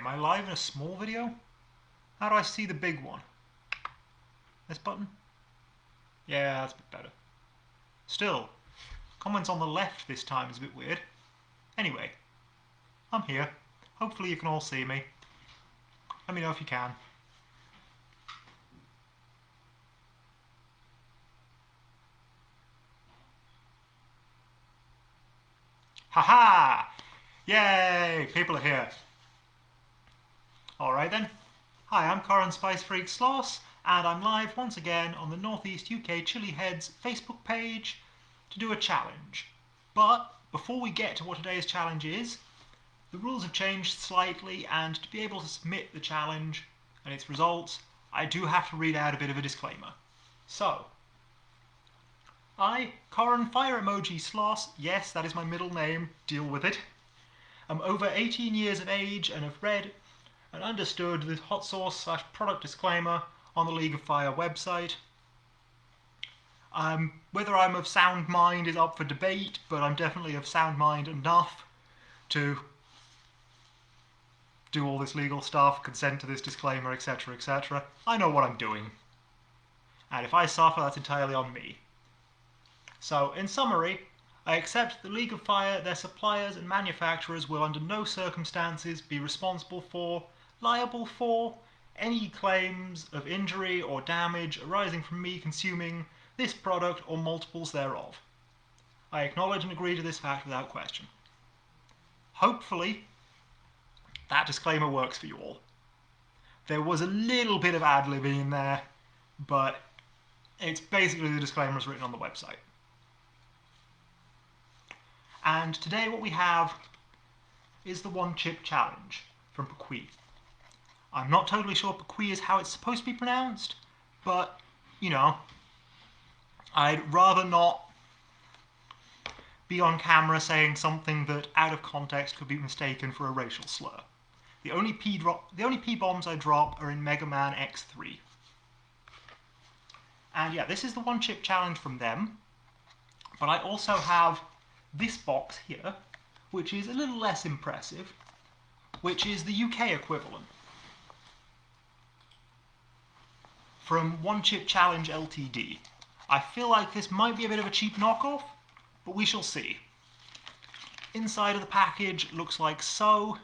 am I live in a small video? How do I see the big one? This button? Yeah, that's a bit better. Still, comments on the left this time is a bit weird. Anyway, I'm here. Hopefully you can all see me. Let me know if you can. Haha! Yay! People are here. Alright then. Hi, I'm Coran Sloss, and I'm live once again on the Northeast UK Chilli-heads Facebook page to do a challenge. But before we get to what today's challenge is, the rules have changed slightly, and to be able to submit the challenge and its results, I do have to read out a bit of a disclaimer. So, I, Coran Fire Emoji Sloss, yes, that is my middle name, deal with it, am over 18 years of age and have read and understood the hot sauce / product disclaimer on the League of Fire website. Whether I'm of sound mind is up for debate, but I'm definitely of sound mind enough to do all this legal stuff, consent to this disclaimer, etc, etc. I know what I'm doing. And if I suffer, that's entirely on me. So, in summary, I accept the League of Fire, their suppliers and manufacturers will under no circumstances be responsible for, liable for, any claims of injury or damage arising from me consuming this product or multiples thereof. I acknowledge and agree to this fact without question. Hopefully, that disclaimer works for you all. There was a little bit of ad-libbing in there, but it's basically the disclaimer as written on the website. And today what we have is the one chip challenge from Paqui. I'm not totally sure Paqui is how it's supposed to be pronounced, but, you know, I'd rather not be on camera saying something that, out of context, could be mistaken for a racial slur. The only P-bombs I drop are in Mega Man X3. And yeah, this is the one chip challenge from them, but I also have this box here, which is a little less impressive, which is the UK equivalent. From One Chip Challenge Ltd. I feel like this might be a bit of a cheap knockoff, but we shall see. Inside of the package looks like so.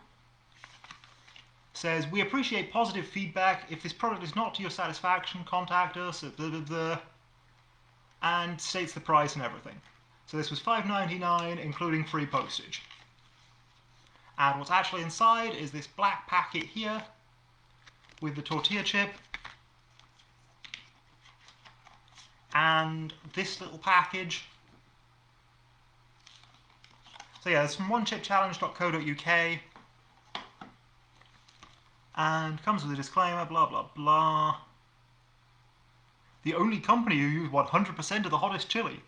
Says, we appreciate positive feedback. If this product is not to your satisfaction, contact us, blah, blah, blah, and states the price and everything. So this was $5.99, including free postage. And what's actually inside is this black packet here with the tortilla chip and this little package. So yeah, it's from onechipchallenge.co.uk and comes with a disclaimer, blah blah blah. The only company who use 100% of the hottest chili.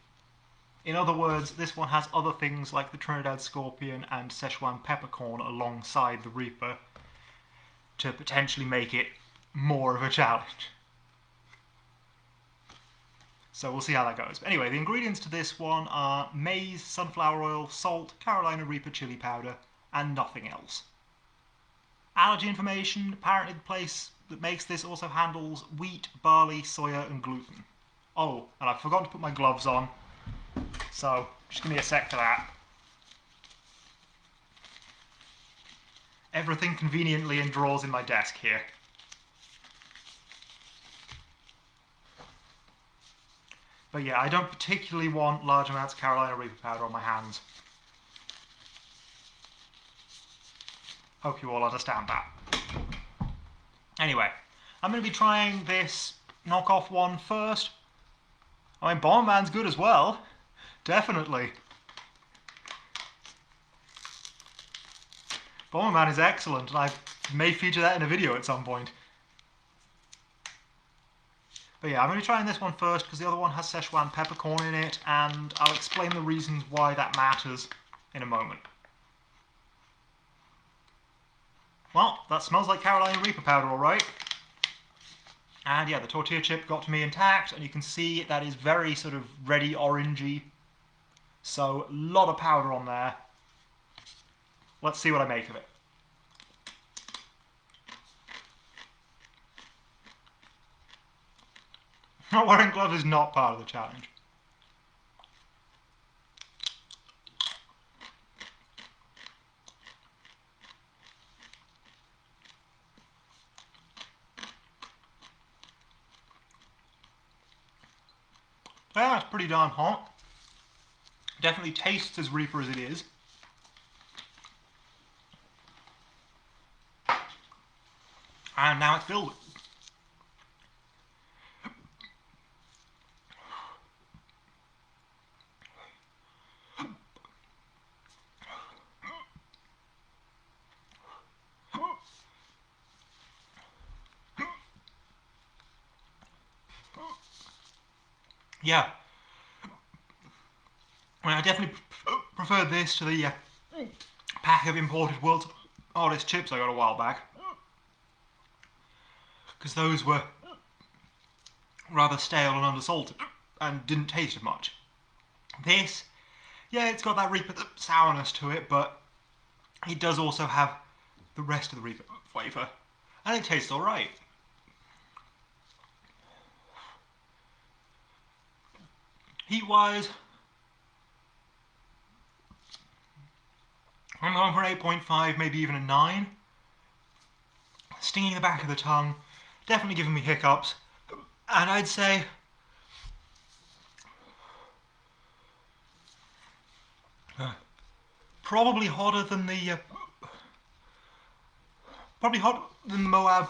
In other words, this one has other things like the Trinidad Scorpion and Szechuan Peppercorn alongside the Reaper to potentially make it more of a challenge. So we'll see how that goes. But anyway, the ingredients to this one are maize, sunflower oil, salt, Carolina Reaper chili powder, and nothing else. Allergy information, apparently the place that makes this also handles wheat, barley, soya, and gluten. Oh, and I forgot to put my gloves on. So, just give me a sec for that. Everything conveniently in drawers in my desk here. But yeah, I don't particularly want large amounts of Carolina Reaper powder on my hands. Hope you all understand that. Anyway, I'm going to be trying this knockoff one first. I mean, Bomberman's good as well. Definitely. Bomberman is excellent, and I may feature that in a video at some point. But yeah, I'm going to be trying this one first because the other one has Szechuan peppercorn in it, and I'll explain the reasons why that matters in a moment. Well, that smells like Carolina Reaper powder, alright. And yeah, the tortilla chip got to me intact, and you can see that is very sort of reddy orangey. So, a lot of powder on there. Let's see what I make of it. Not wearing gloves is not part of the challenge. Yeah, it's pretty darn hot. Definitely tastes as Reaper as it is. And now it's filled. Yeah. I definitely prefer this to the pack of imported World's Hardest chips I got a while back. Because those were rather stale and undersalted and didn't taste of much. This, yeah, it's got that Reaper sourness to it, but it does also have the rest of the Reaper flavour. And it tastes alright. Heat-wise, I'm going for an 8.5, maybe even a 9. Stinging the back of the tongue, definitely giving me hiccups. And I'd say probably hotter than the Moab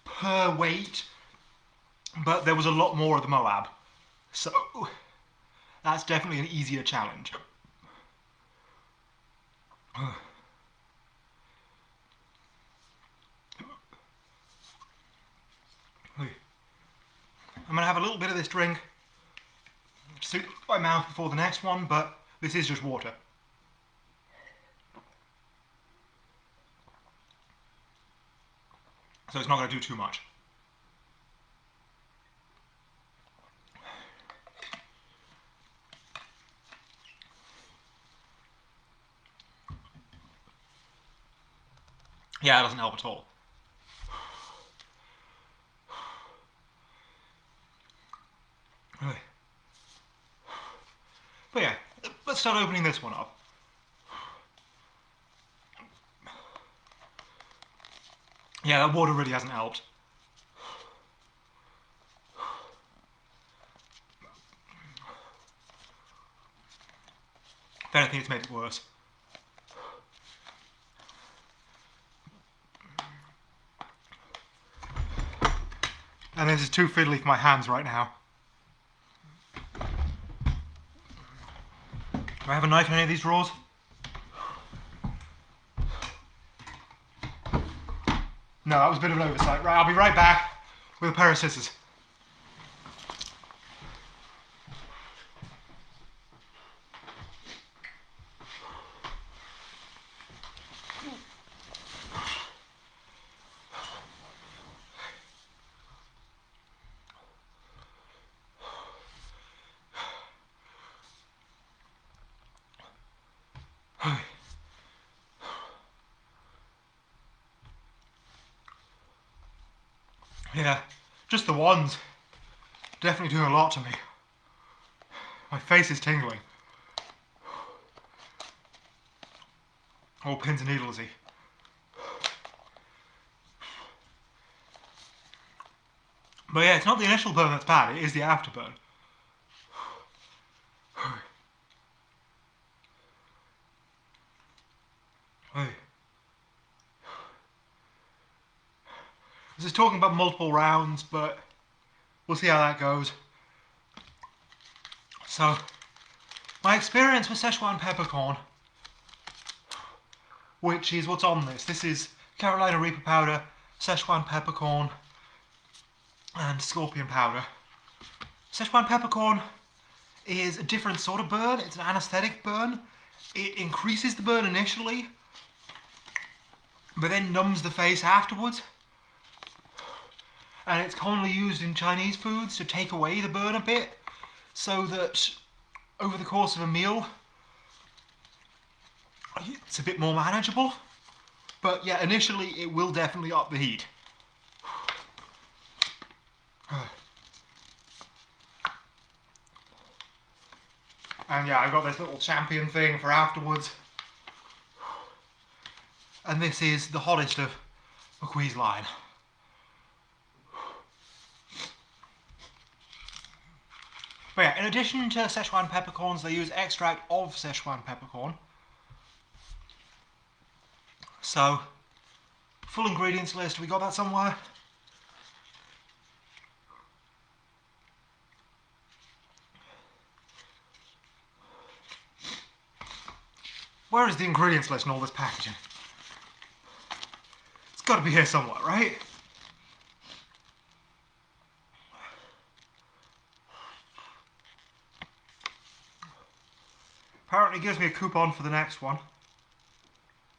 per weight, but there was a lot more of the Moab, so that's definitely an easier challenge. I'm going to have a little bit of this drink to suit my mouth before the next one, but this is just water. So it's not going to do too much. Yeah, it doesn't help at all. But yeah, let's start opening this one up. Yeah, that water really hasn't helped. If anything, it's made it worse. And this is too fiddly for my hands right now. Do I have a knife in any of these drawers? No, that was a bit of an oversight. Right, I'll be right back with a pair of scissors. Yeah, just the ones. Definitely doing a lot to me. My face is tingling. All pins and needlesy. But yeah, it's not the initial burn that's bad, it is the afterburn. This is talking about multiple rounds, but we'll see how that goes. So, my experience with Szechuan peppercorn, which is what's on this. This is Carolina Reaper powder, Szechuan peppercorn, and scorpion powder. Szechuan peppercorn is a different sort of burn. It's an anesthetic burn. It increases the burn initially, but then numbs the face afterwards. And it's commonly used in Chinese foods to take away the burn a bit, so that over the course of a meal it's a bit more manageable. But yeah, initially it will definitely up the heat. And yeah, I've got this little champion thing for afterwards. And this is the hottest of Paqui's line. But yeah, in addition to Szechuan peppercorns, they use extract of Szechuan peppercorn. So, full ingredients list, we got that somewhere? Where is the ingredients list in all this packaging? It's got to be here somewhere, right? Apparently it gives me a coupon for the next one.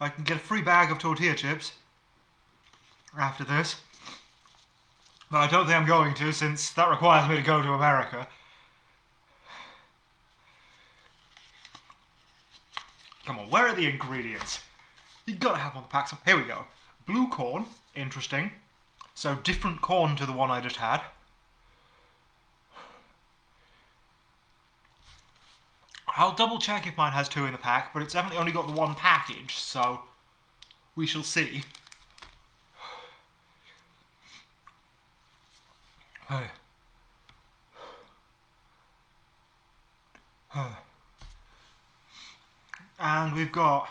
I can get a free bag of tortilla chips after this. But I don't think I'm going to, since that requires me to go to America. Come on, where are the ingredients? You gotta have on the pack some. Here we go. Blue corn, interesting. So different corn to the one I just had. I'll double check if mine has 2 in the pack, but it's definitely only got the 1 package, so we shall see. And we've got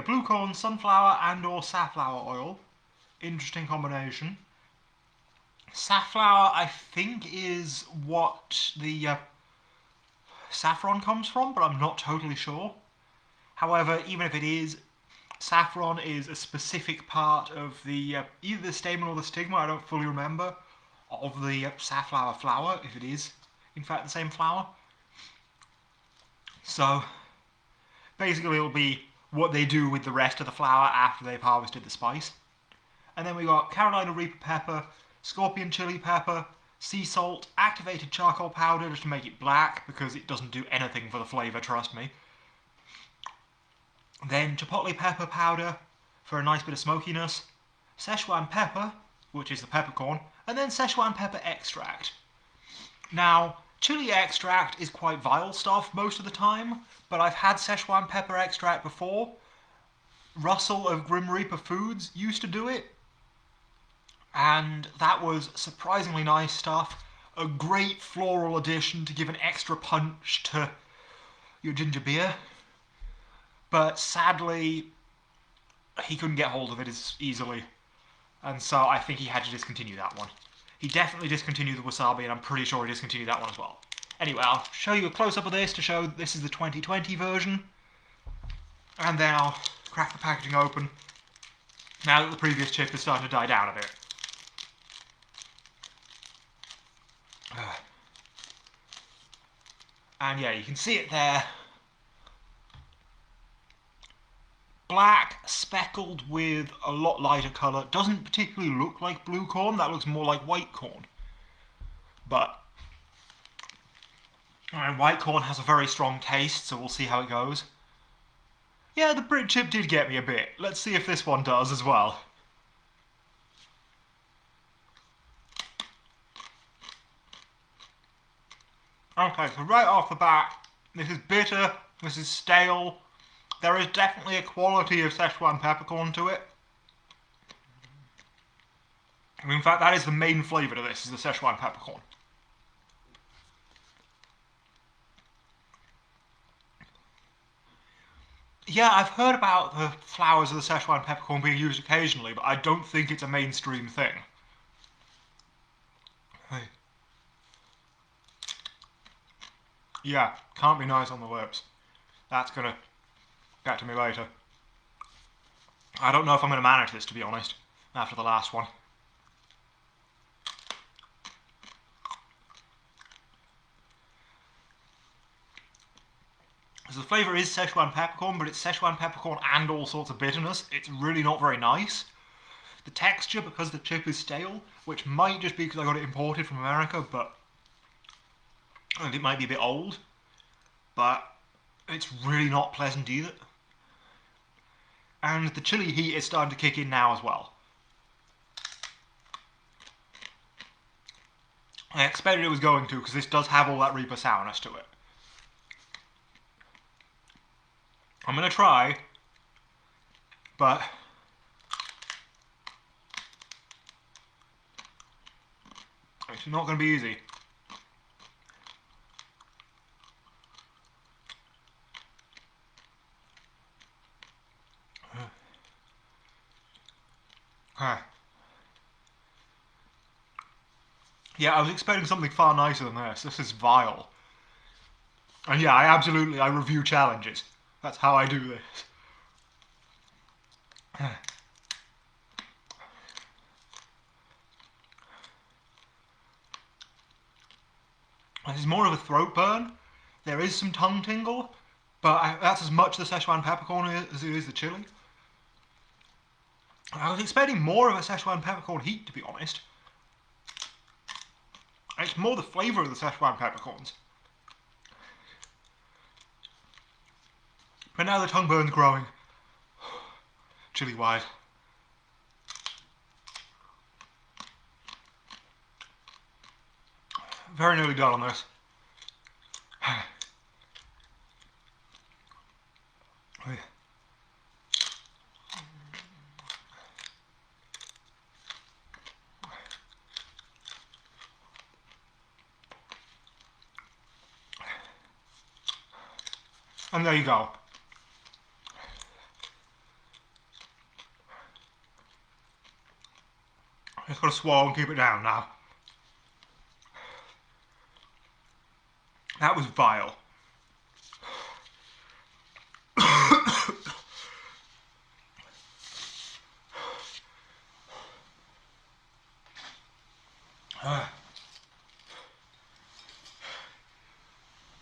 blue corn, sunflower and or safflower oil. Interesting combination. Safflower, I think, is what the saffron comes from, but I'm not totally sure. However, even if it is, saffron is a specific part of the either the stamen or the stigma, I don't fully remember, of the safflower flower, if it is in fact the same flower. So basically it'll be what they do with the rest of the flower after they've harvested the spice. And then we got Carolina Reaper pepper, scorpion chili pepper, sea salt, activated charcoal powder just to make it black because it doesn't do anything for the flavour, trust me. Then chipotle pepper powder for a nice bit of smokiness, Szechuan pepper, which is the peppercorn, and then Szechuan pepper extract. Now, chili extract is quite vile stuff most of the time, but I've had Szechuan pepper extract before. Russell of Grim Reaper Foods used to do it, and that was surprisingly nice stuff. A great floral addition to give an extra punch to your ginger beer. But sadly, he couldn't get hold of it as easily, and so I think he had to discontinue that one. He definitely discontinued the wasabi, and I'm pretty sure he discontinued that one as well. Anyway, I'll show you a close-up of this to show that this is the 2020 version, and then I'll crack the packaging open now that the previous chip is starting to die down a bit. And yeah, you can see it there. Black, speckled with a lot lighter colour. Doesn't particularly look like blue corn, that looks more like white corn. But white corn has a very strong taste, so we'll see how it goes. Yeah, the Brit chip did get me a bit. Let's see if this one does as well. Okay, so right off the bat, this is bitter, this is stale. There is definitely a quality of Szechuan peppercorn to it. In fact, that is the main flavour to this, is the Szechuan peppercorn. Yeah, I've heard about the flowers of the Szechuan peppercorn being used occasionally, but I don't think it's a mainstream thing. Hey. Yeah, can't be nice on the lips. That's gonna get to me later. I don't know if I'm gonna manage this, to be honest, after the last one. So the flavour is Szechuan peppercorn, but it's Szechuan peppercorn and all sorts of bitterness. It's really not very nice. The texture, because the chip is stale, which might just be because I got it imported from America, and it might be a bit old, but it's really not pleasant either. And the chili heat is starting to kick in now as well. I expected it was going to, because this does have all that Reaper sourness to it. I'm gonna try, but it's not gonna be easy. Yeah, I was expecting something far nicer than this. This is vile. And yeah, I review challenges. That's how I do this. This is more of a throat burn. There is some tongue tingle, but that's as much the Szechuan peppercorn as it is the chili. I was expecting more of a Szechuan peppercorn heat, to be honest. It's more the flavour of the Szechuan peppercorns. But now the tongue burn's growing. Chili-wise. Very nearly done on this. And there you go. Just gotta swallow and keep it down now. That was vile.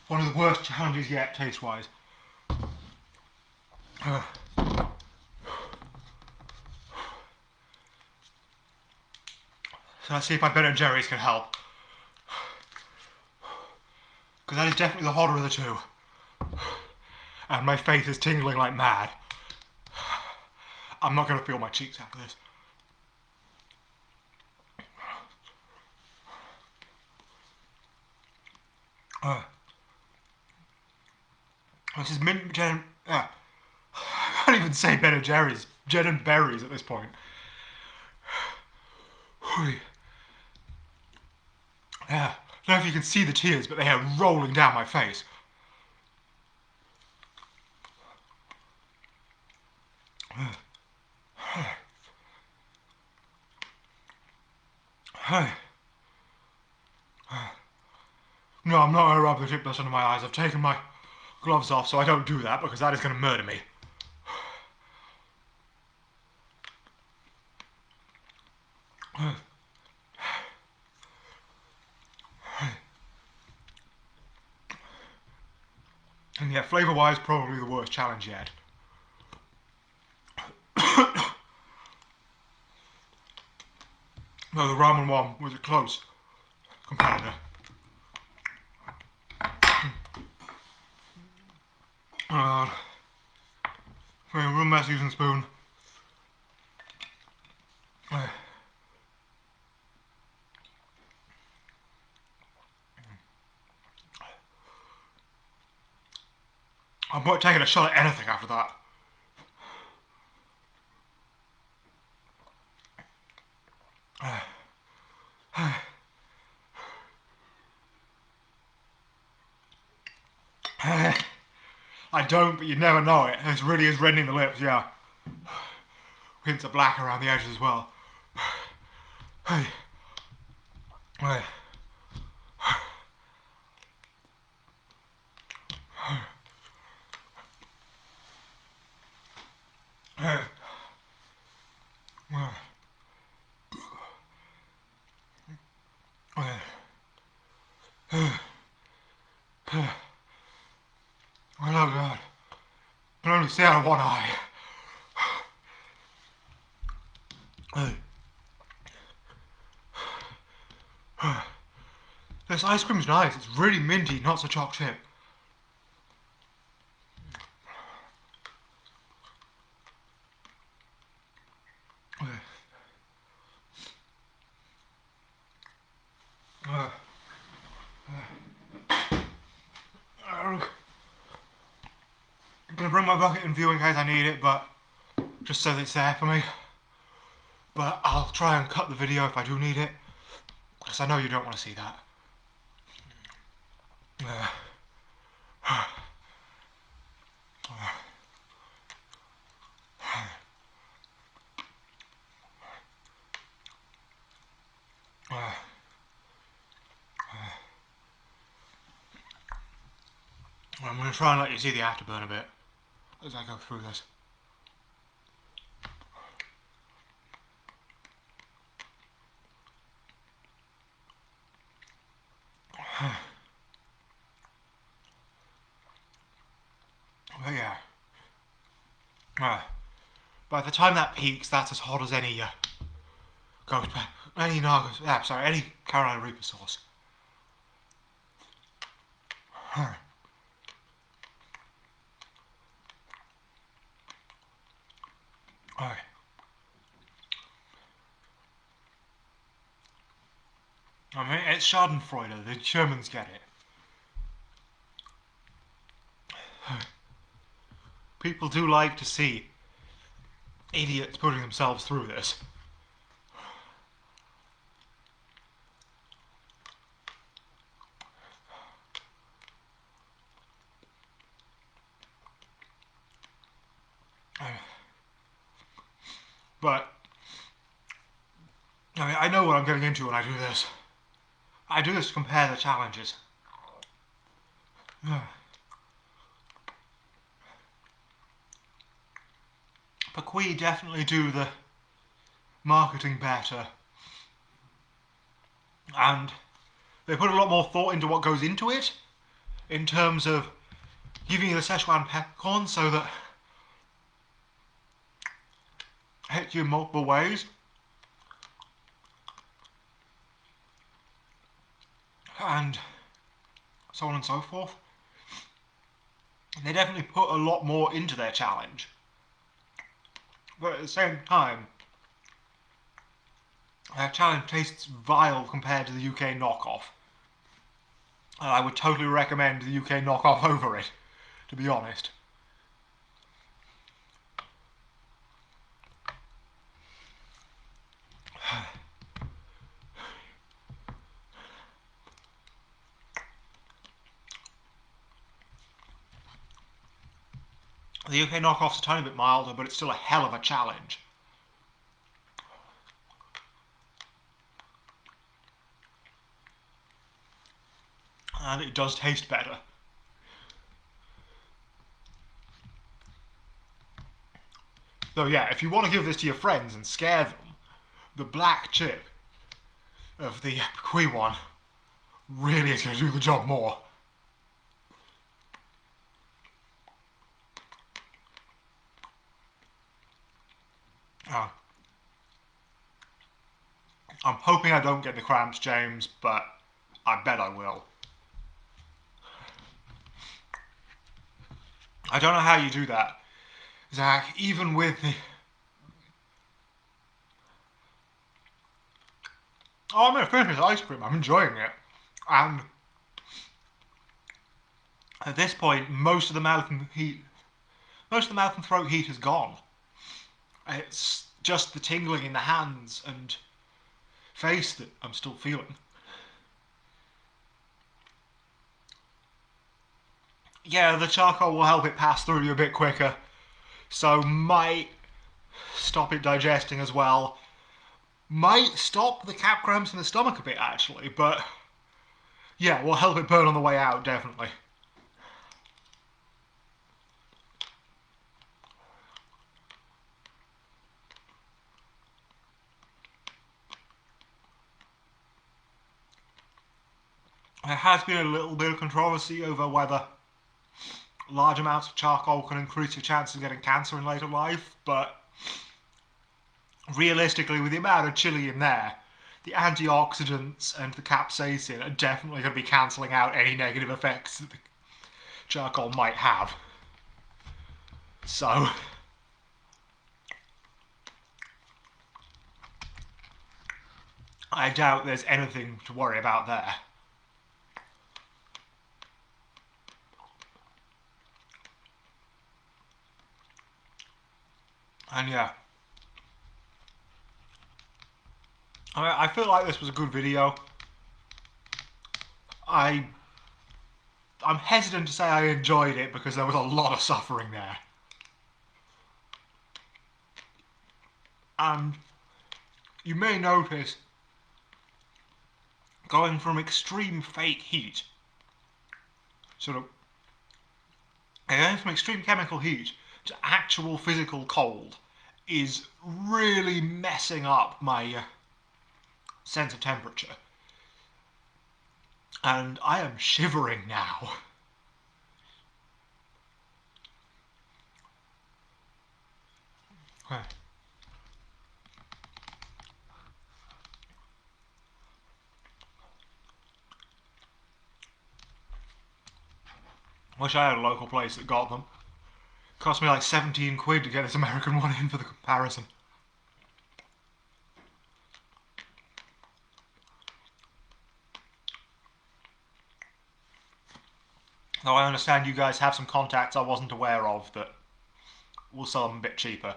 One of the worst challenges yet, taste-wise. So let's see if my Ben & Jerry's can help. Because that is definitely the hotter of the two. And my face is tingling like mad. I'm not going to feel my cheeks after this. This is mint Jen. I can't even say Ben & Jerry's. Jen and berries at this point. Yeah, I don't know if you can see the tears, but they are rolling down my face. No, I'm not going to rub the chip dust under my eyes. I've taken my gloves off, so I don't do that, because that is going to murder me. And yeah, flavour-wise, probably the worst challenge yet. No, the ramen one was a close competitor. Real mess using spoon. I'm not taking a shot at anything after that. I don't, but you never know it. This really is reddening the lips, yeah. Hints of black around the edges as well. Oh God. I can only see out of one eye. This ice cream's nice. It's really minty, not so choc chip. I'm gonna bring my bucket and view in case I need it, but just so that it's there for me. But I'll try and cut the video if I do need it, because I know you don't want to see that. I'm going to try and let you see the afterburn a bit as I go through this. But yeah. By the time that peaks, that's as hot as any any Carolina Reaper sauce. Alright. I mean, it's Schadenfreude, the Germans get it. People do like to see idiots putting themselves through this. But I mean, I know what I'm getting into when I do this. I do this to compare the challenges. Paqui definitely do the marketing better. And they put a lot more thought into what goes into it, in terms of giving you the Szechuan peppercorn so that it hits you in multiple ways. And so on and so forth. They definitely put a lot more into their challenge. But at the same time, their challenge tastes vile compared to the UK knockoff. And I would totally recommend the UK knockoff over it, to be honest. The UK knockoff's a tiny bit milder, but it's still a hell of a challenge. And it does taste better. So yeah, if you want to give this to your friends and scare them, the black chip of the Paqui one really is going to do the job more. I'm hoping I don't get the cramps, James, but I bet I will. I don't know how you do that, Zach, even with the... Oh, I'm going to finish this ice cream, I'm enjoying it. And at this point, most of the mouth and throat heat is gone. It's just the tingling in the hands and face that I'm still feeling. Yeah, the charcoal will help it pass through you a bit quicker, so might stop it digesting as well. Might stop the cap cramps in the stomach a bit, actually, but yeah, will help it burn on the way out, definitely. There has been a little bit of controversy over whether large amounts of charcoal can increase your chance of getting cancer in later life, but realistically, with the amount of chili in there, the antioxidants and the capsaicin are definitely going to be cancelling out any negative effects that the charcoal might have. So I doubt there's anything to worry about there. And yeah, I feel like this was a good video. I'm hesitant to say I enjoyed it because there was a lot of suffering there. And you may notice going from extreme fake heat, going from extreme chemical heat to actual physical cold is really messing up my sense of temperature. And I am shivering now. Wish I had a local place that got them. Cost me like 17 quid to get this American one in for the comparison. Though I understand you guys have some contacts I wasn't aware of that will sell them a bit cheaper.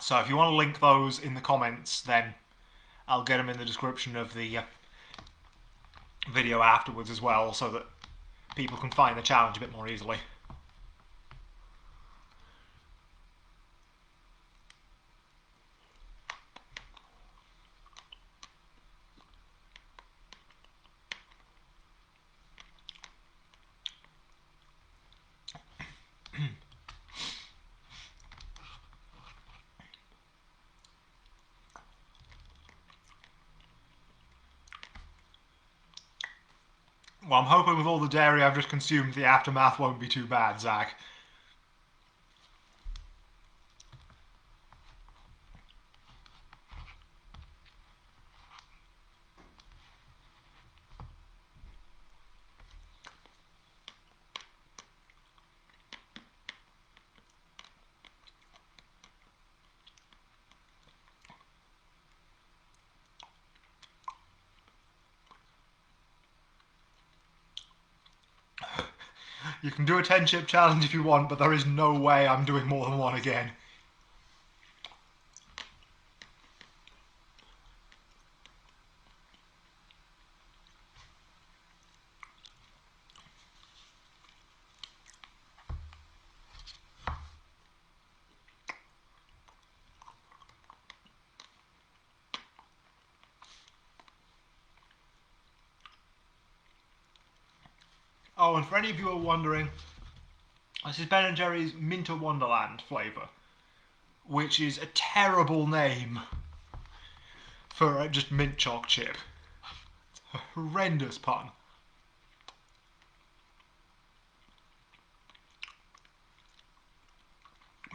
So if you want to link those in the comments, then I'll get them in the description of the video afterwards as well, so that people can find the challenge a bit more easily. Well, I'm hoping with all the dairy I've just consumed, the aftermath won't be too bad, Zach. You can do a 10-chip challenge if you want, but there is no way I'm doing more than one again. Oh, and for any of you who are wondering, this is Ben & Jerry's Minter Wonderland flavour, which is a terrible name for just mint choc chip. It's a horrendous pun.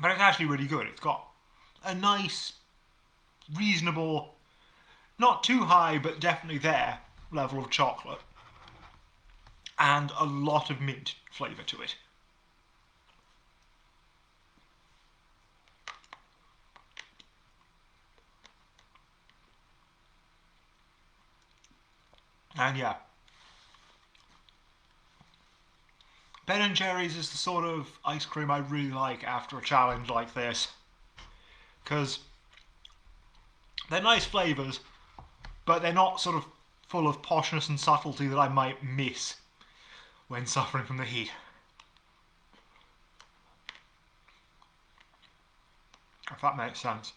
But it's actually really good. It's got a nice, reasonable, not too high, but definitely there, level of chocolate. And a lot of mint flavour to it. And yeah, Ben & Jerry's is the sort of ice cream I really like after a challenge like this. Because they're nice flavours, but they're not sort of full of poshness and subtlety that I might miss when suffering from the heat. If that makes sense.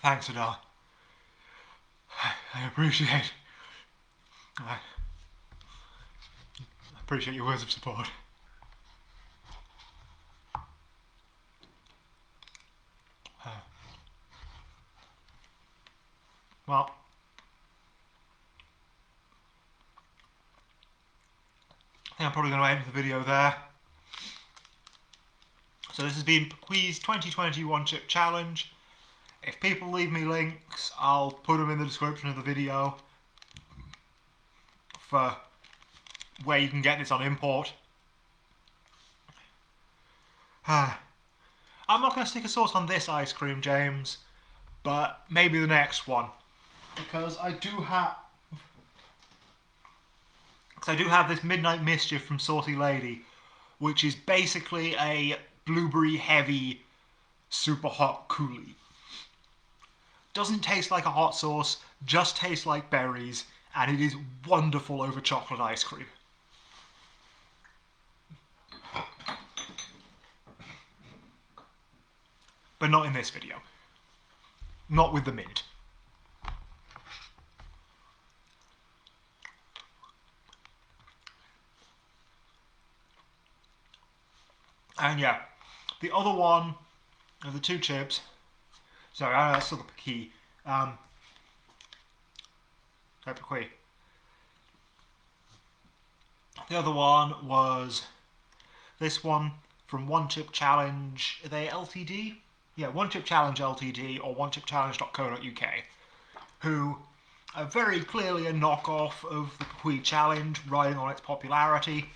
Thanks, Adar. I appreciate your words of support. Well, I think I'm probably going to end the video there. So this has been Paqui's 2020 One Chip Challenge. If people leave me links, I'll put them in the description of the video for where you can get this on import. I'm not going to stick a sauce on this ice cream, James, but maybe the next one. Because I do have... So I do have this Midnight Mischief from Saucy Lady, which is basically a blueberry heavy super hot coulis. Doesn't taste like a hot sauce, just tastes like berries, and it is wonderful over chocolate ice cream. But not in this video. Not with the mint. And yeah, the other one of the two chips, sorry, that's still the Paqui. Paqui. The other one was this one from One Chip Challenge. Are they LTD? Yeah, One Chip Challenge LTD or onechipchallenge.co.uk, who are very clearly a knockoff of the Paqui Challenge, riding on its popularity,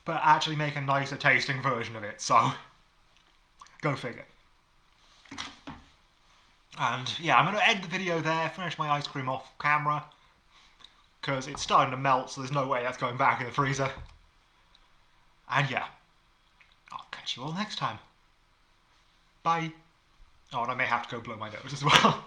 but actually make a nicer tasting version of it, so go figure. And yeah, I'm going to end the video there, finish my ice cream off camera, because it's starting to melt, so there's no way that's going back in the freezer. And yeah, I'll catch you all next time. Bye. Oh, and I may have to go blow my nose as well.